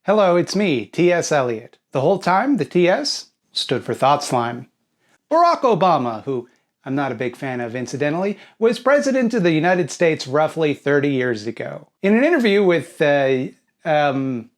Hello, it's me, T.S. Eliot. The whole time, the T.S. stood for Thought Slime. Barack Obama, who I'm not a big fan of incidentally, was president of the United States roughly 30 years ago. In an interview with, I don't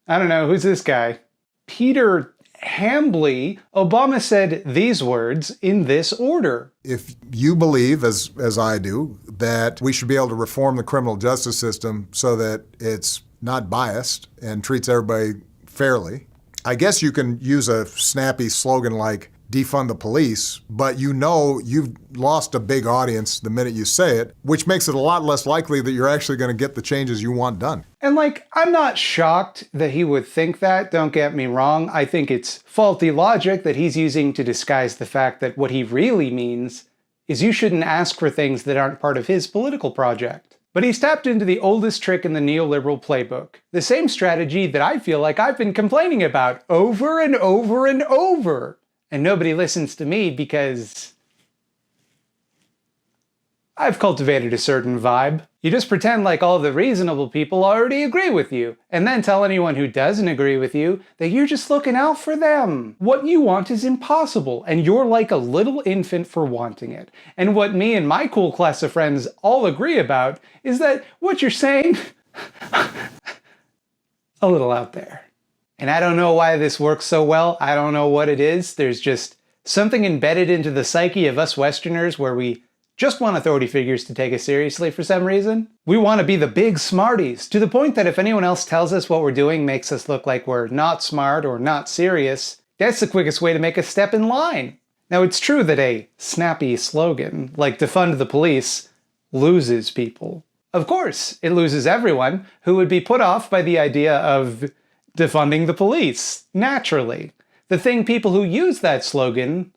know, who's this guy? Peter Hambly, Obama said these words in this order. If you believe, as I do, that we should be able to reform the criminal justice system so that it's not biased and treats everybody fairly, I guess you can use a snappy slogan like defund the police, but you know you've lost a big audience the minute you say it, which makes it a lot less likely that you're actually going to get the changes you want done. And I'm not shocked that he would think that, don't get me wrong. I think it's faulty logic that he's using to disguise the fact that what he really means is you shouldn't ask for things that aren't part of his political project. But he's tapped into the oldest trick in the neoliberal playbook, the same strategy that I feel like I've been complaining about over and over and over. And nobody listens to me because I've cultivated a certain vibe. You just pretend like all the reasonable people already agree with you, and then tell anyone who doesn't agree with you that you're just looking out for them. What you want is impossible, and you're like a little infant for wanting it. And what me and my cool class of friends all agree about is that what you're saying, a little out there. And I don't know why this works so well. I don't know what it is. There's just something embedded into the psyche of us Westerners where we just want authority figures to take us seriously for some reason. We want to be the big smarties, to the point that if anyone else tells us what we're doing makes us look like we're not smart or not serious, that's the quickest way to make us step in line. Now, it's true that a snappy slogan, like defund the police, loses people. Of course, it loses everyone who would be put off by the idea of defunding the police, naturally. The thing people who use that slogan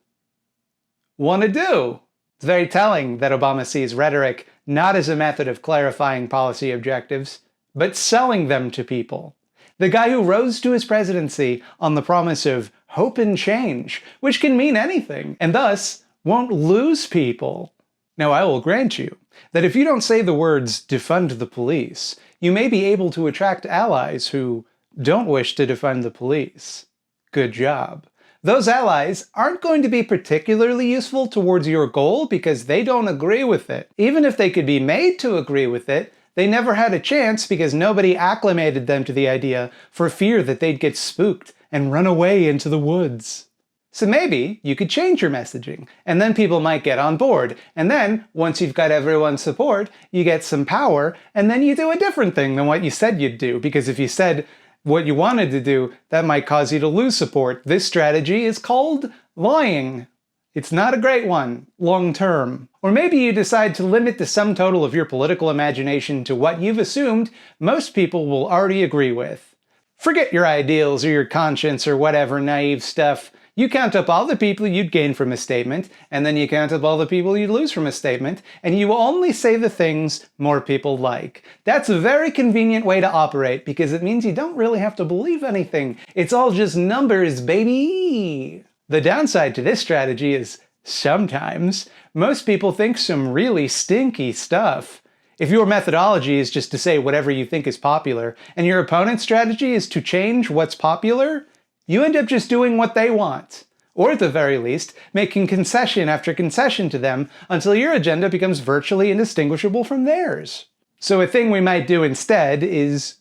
want to do. It's very telling that Obama sees rhetoric not as a method of clarifying policy objectives, but selling them to people. The guy who rose to his presidency on the promise of hope and change, which can mean anything, and thus won't lose people. Now, I will grant you that if you don't say the words defund the police, you may be able to attract allies who don't wish to defund the police. Good job. Those allies aren't going to be particularly useful towards your goal because they don't agree with it. Even if they could be made to agree with it, they never had a chance because nobody acclimated them to the idea for fear that they'd get spooked and run away into the woods. So maybe you could change your messaging, and then people might get on board. And then, once you've got everyone's support, you get some power, and then you do a different thing than what you said you'd do. Because if you said what you wanted to do, that might cause you to lose support. This strategy is called lying. It's not a great one, long term. Or maybe you decide to limit the sum total of your political imagination to what you've assumed most people will already agree with. Forget your ideals or your conscience or whatever naive stuff. You count up all the people you'd gain from a statement, and then you count up all the people you'd lose from a statement, and you only say the things more people like. That's a very convenient way to operate because it means you don't really have to believe anything. It's all just numbers, baby! The downside to this strategy is sometimes most people think some really stinky stuff. If your methodology is just to say whatever you think is popular, and your opponent's strategy is to change what's popular, you end up just doing what they want. Or at the very least, making concession after concession to them until your agenda becomes virtually indistinguishable from theirs. So a thing we might do instead is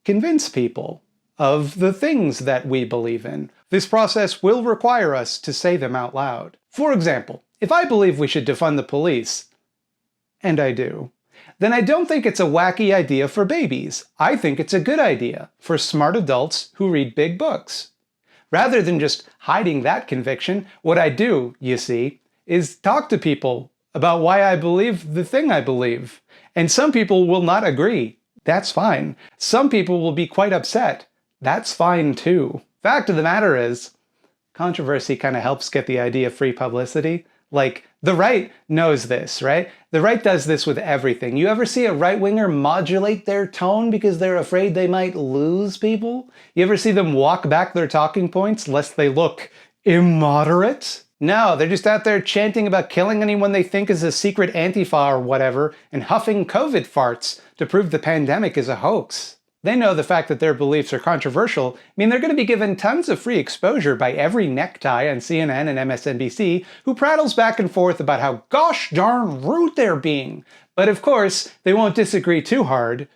convince people of the things that we believe in. This process will require us to say them out loud. For example, if I believe we should defund the police, and I do, then I don't think it's a wacky idea for babies. I think it's a good idea for smart adults who read big books. Rather than just hiding that conviction, what I do, you see, is talk to people about why I believe the thing I believe. And some people will not agree. That's fine. Some people will be quite upset. That's fine too. Fact of the matter is, controversy kind of helps get the idea free publicity. Like, the right knows this, right? The right does this with everything. You ever see a right-winger modulate their tone because they're afraid they might lose people? You ever see them walk back their talking points lest they look immoderate? No, they're just out there chanting about killing anyone they think is a secret Antifa or whatever and huffing COVID farts to prove the pandemic is a hoax. They know the fact that their beliefs are controversial mean they're going to be given tons of free exposure by every necktie on CNN and MSNBC who prattles back and forth about how gosh darn rude they're being. But of course, they won't disagree too hard.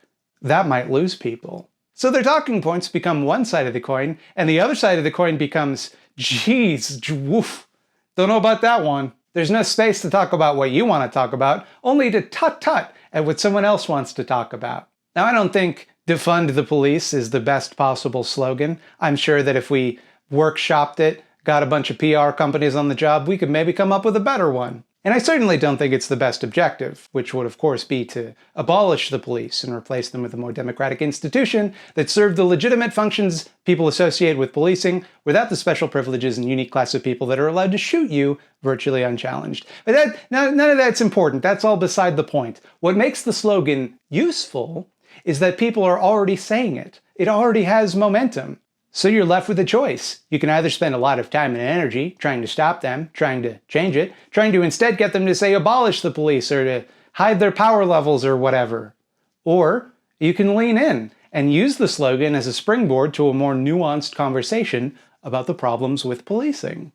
That might lose people. So their talking points become one side of the coin, and the other side of the coin becomes, geez, woof, don't know about that one. There's no space to talk about what you want to talk about, only to tut-tut at what someone else wants to talk about. Now, I don't think defund the police is the best possible slogan. I'm sure that if we workshopped it, got a bunch of PR companies on the job, we could maybe come up with a better one. And I certainly don't think it's the best objective, which would of course be to abolish the police and replace them with a more democratic institution that served the legitimate functions people associate with policing without the special privileges and unique class of people that are allowed to shoot you virtually unchallenged. But none of that's important. That's all beside the point. What makes the slogan useful is that people are already saying it. It already has momentum. So you're left with a choice. You can either spend a lot of time and energy trying to stop them, trying to change it, trying to instead get them to say abolish the police or to hide their power levels or whatever. Or you can lean in and use the slogan as a springboard to a more nuanced conversation about the problems with policing.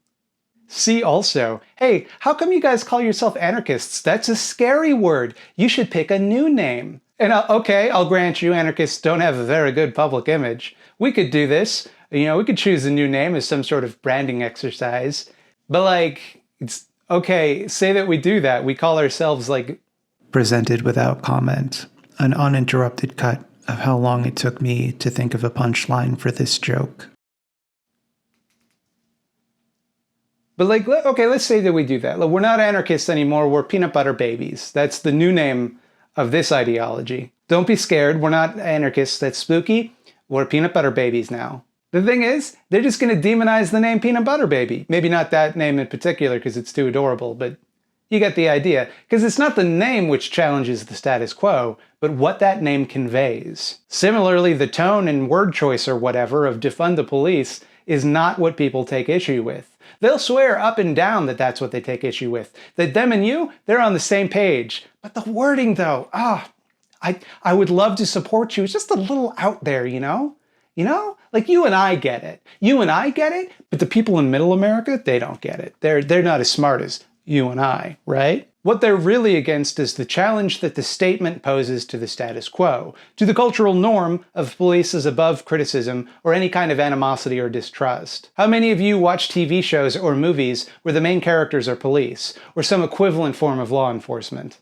See also, hey, how come you guys call yourself anarchists? That's a scary word. You should pick a new name. And okay, I'll grant you anarchists don't have a very good public image. We could do this. We could choose a new name as some sort of branding exercise. But it's okay, say that we do that. We call ourselves Presented without comment. An uninterrupted cut of how long it took me to think of a punchline for this joke. But okay, let's say that we do that. We're not anarchists anymore, we're peanut butter babies. That's the new name of this ideology. Don't be scared, we're not anarchists, that's spooky. We're peanut butter babies now. The thing is, they're just going to demonize the name peanut butter baby. Maybe not that name in particular because it's too adorable, but you get the idea. Because it's not the name which challenges the status quo, but what that name conveys. Similarly, the tone and word choice or whatever of defund the police is not what people take issue with. They'll swear up and down that that's what they take issue with. That them and you, they're on the same page. But the wording though, I would love to support you. It's just a little out there, you know? You and I get it. You and I get it, but the people in middle America, they don't get it. They're not as smart as you and I, right? What they're really against is the challenge that the statement poses to the status quo, to the cultural norm of police as above criticism or any kind of animosity or distrust. How many of you watch TV shows or movies where the main characters are police, or some equivalent form of law enforcement?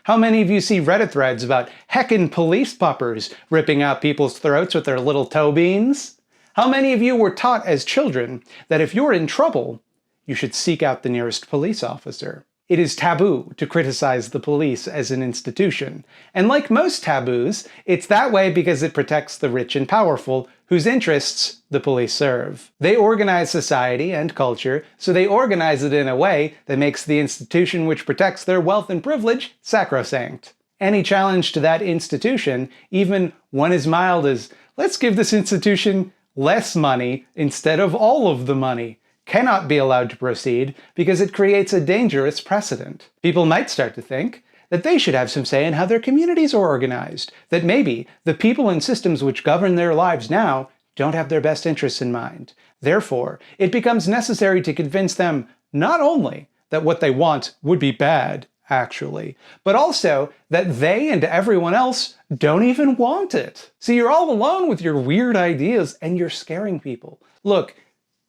How many of you see Reddit threads about heckin' police puppers ripping out people's throats with their little toe beans? How many of you were taught as children that if you're in trouble, you should seek out the nearest police officer? It is taboo to criticize the police as an institution. And like most taboos, it's that way because it protects the rich and powerful, whose interests the police serve. They organize society and culture, so they organize it in a way that makes the institution which protects their wealth and privilege sacrosanct. Any challenge to that institution, even one as mild as, let's give this institution less money instead of all of the money, cannot be allowed to proceed because it creates a dangerous precedent. People might start to think that they should have some say in how their communities are organized, that maybe the people and systems which govern their lives now don't have their best interests in mind. Therefore, it becomes necessary to convince them not only that what they want would be bad, actually, but also that they and everyone else don't even want it. So you're all alone with your weird ideas and you're scaring people. Look,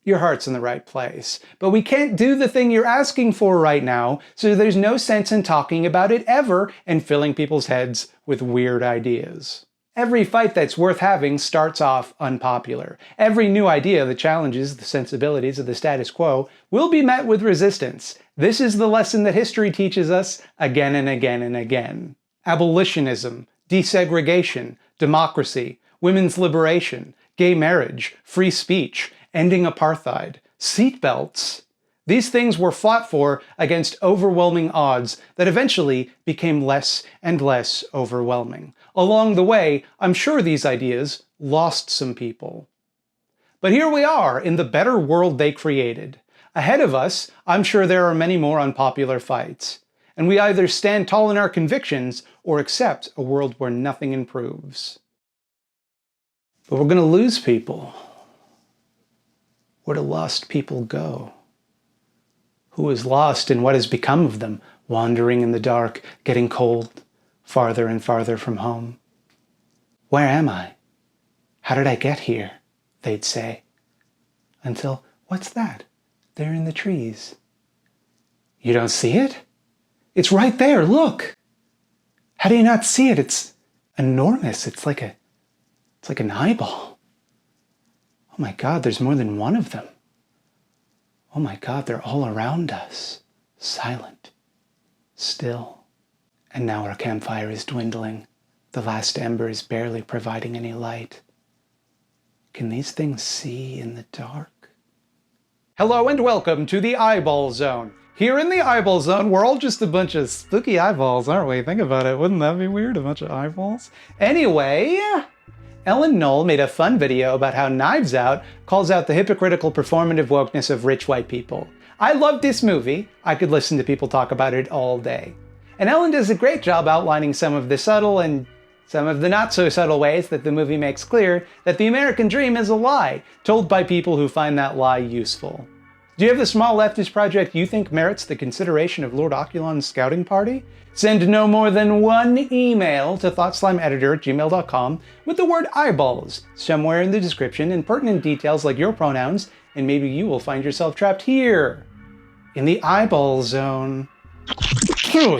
your heart's in the right place, but we can't do the thing you're asking for right now, so there's no sense in talking about it ever and filling people's heads with weird ideas. Every fight that's worth having starts off unpopular. Every new idea that challenges the sensibilities of the status quo will be met with resistance. This is the lesson that history teaches us again and again and again. Abolitionism, desegregation, democracy, women's liberation, gay marriage, free speech, ending apartheid, seatbelts. These things were fought for against overwhelming odds that eventually became less and less overwhelming. Along the way, I'm sure these ideas lost some people. But here we are in the better world they created. Ahead of us, I'm sure there are many more unpopular fights. And we either stand tall in our convictions or accept a world where nothing improves. But we're going to lose people. Where do lost people go? Who is lost and what has become of them, wandering in the dark, getting cold, farther and farther from home? Where am I? How did I get here? They'd say. Until, what's that? There in the trees. You don't see it? It's right there, look! How do you not see it? It's enormous. It's like an eyeball. Oh my God, there's more than one of them. Oh my God, they're all around us. Silent. Still. And now our campfire is dwindling. The last ember is barely providing any light. Can these things see in the dark? Hello and welcome to the Eyeball Zone. Here in the Eyeball Zone, we're all just a bunch of spooky eyeballs, aren't we? Think about it. Wouldn't that be weird? A bunch of eyeballs? Anyway, Ellen Knoll made a fun video about how Knives Out calls out the hypocritical performative wokeness of rich white people. I love this movie. I could listen to people talk about it all day. And Ellen does a great job outlining some of the subtle and some of the not so subtle ways that the movie makes clear that the American dream is a lie, told by people who find that lie useful. Do you have a small leftist project you think merits the consideration of Lord Oculon's scouting party? Send no more than one email to thoughtslimeeditor@gmail.com with the word eyeballs somewhere in the description and pertinent details like your pronouns, and maybe you will find yourself trapped here in the Eyeball Zone.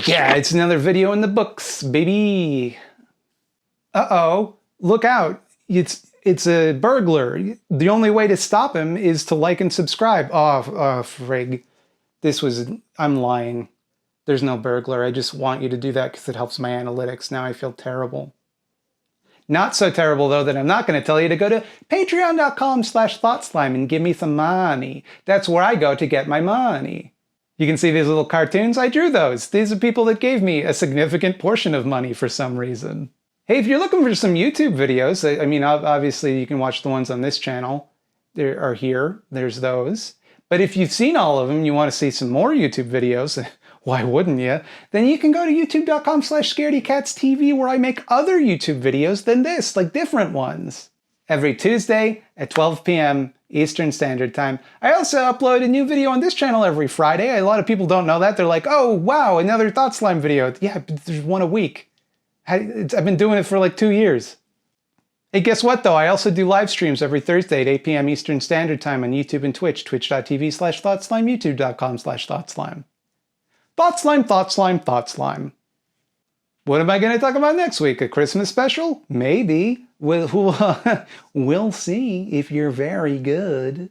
Yeah, it's another video in the books, baby. Uh-oh, look out. It's a burglar. The only way to stop him is to like and subscribe. Oh, frig. I'm lying. There's no burglar. I just want you to do that because it helps my analytics. Now I feel terrible. Not so terrible, though, that I'm not going to tell you to go to patreon.com/thoughtslime and give me some money. That's where I go to get my money. You can see these little cartoons. I drew those. These are people that gave me a significant portion of money for some reason. Hey, if you're looking for some YouTube videos, I mean, obviously you can watch the ones on this channel. They are here. There's those. But if you've seen all of them and you want to see some more YouTube videos, why wouldn't you? Then you can go to youtube.com/scaredycatstv where I make other YouTube videos than this, like different ones. Every Tuesday at 12 p.m. Eastern Standard Time. I also upload a new video on this channel every Friday. A lot of people don't know that. They're like, oh, wow, another Thought Slime video. Yeah, but there's one a week. I've been doing it for like 2 years. Hey, guess what though? I also do live streams every Thursday at 8 p.m. Eastern Standard Time on YouTube and Twitch, twitch.tv/thoughtslime, youtube.com/thoughtslime. Thoughtslime, Thoughtslime, Thoughtslime. What am I going to talk about next week? A Christmas special? Maybe. We'll see if you're very good.